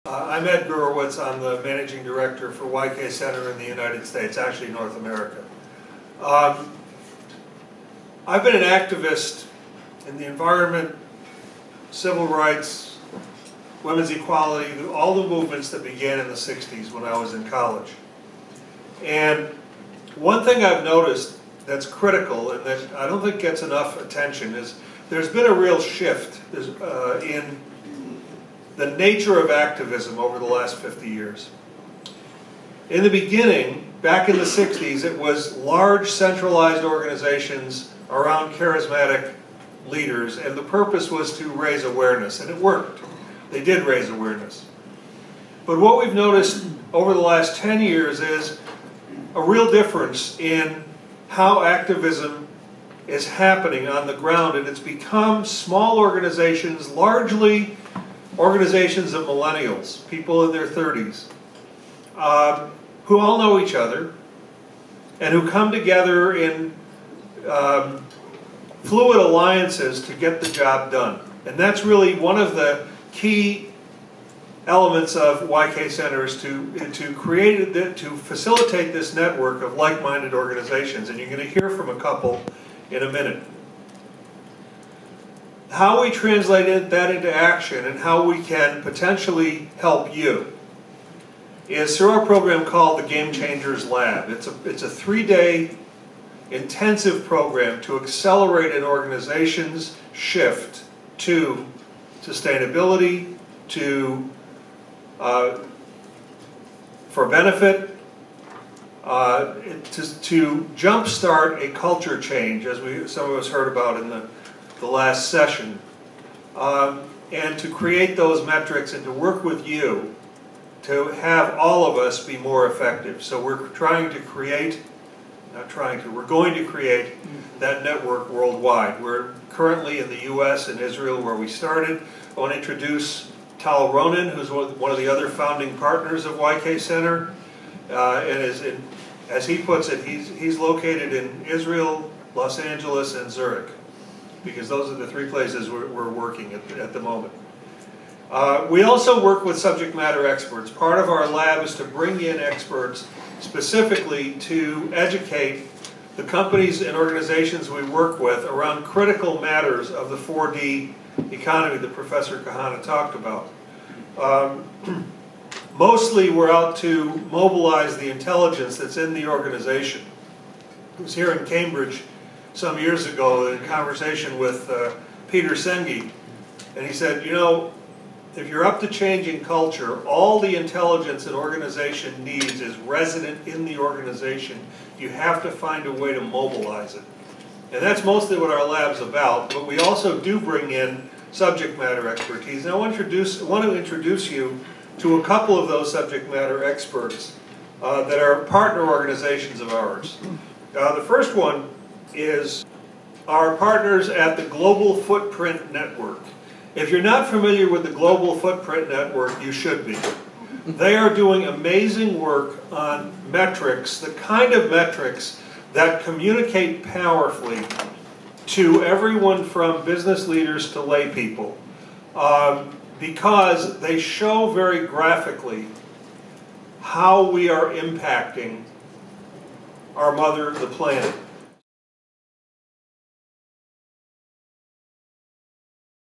I'm Ed Gurowitz. I'm the Managing Director for YK Center in the United States, actually North America. I've been an activist in the environment, civil rights, women's equality, all the movements that began in the 60s when I was in college. And one thing I've noticed that's critical and that I don't think gets enough attention is there's been a real shift in the nature of activism over the last 50 years. In the beginning, back in the 60s, it was large centralized organizations around charismatic leaders, and the purpose was to raise awareness, and it worked. They did raise awareness. But what we've noticed over the last 10 years is a real difference in how activism is happening on the ground, and it's become small organizations, largely organizations of millennials, people in their 30s, who all know each other and who come together in fluid alliances to get the job done. And that's really one of the key elements of YK Centers to facilitate this network of like-minded organizations. And you're going to hear from a couple in a minute. How we translate that into action and how we can potentially help you is through our program called the Game Changers Lab. It's a 3-day intensive program to accelerate an organization's shift to sustainability, for benefit, to jumpstart a culture change, as some of us heard about in the last session, and to create those metrics and to work with you to have all of us be more effective. So we're going to create that network worldwide. We're currently in the US and Israel where we started. I want to introduce Tal Ronen, who's one of the other founding partners of YK Center, and as he puts it, he's located in Israel, Los Angeles, and Zurich, because those are the 3 places we're working at the moment. We also work with subject matter experts. Part of our lab is to bring in experts specifically to educate the companies and organizations we work with around critical matters of the 4D economy that Professor Kahana talked about. Mostly we're out to mobilize the intelligence that's in the organization. I was here in Cambridge some years ago in a conversation with Peter Senge, and he said, you know, if you're up to changing culture, all the intelligence an organization needs is resident in the organization. You have to find a way to mobilize it. And that's mostly what our lab's about, but we also do bring in subject matter expertise. And I want to introduce you to a couple of those subject matter experts that are partner organizations of ours. The first one is our partners at the Global Footprint Network. If you're not familiar with the Global Footprint Network, you should be. They are doing amazing work on metrics, the kind of metrics that communicate powerfully to everyone from business leaders to lay people, because they show very graphically how we are impacting our mother, the planet.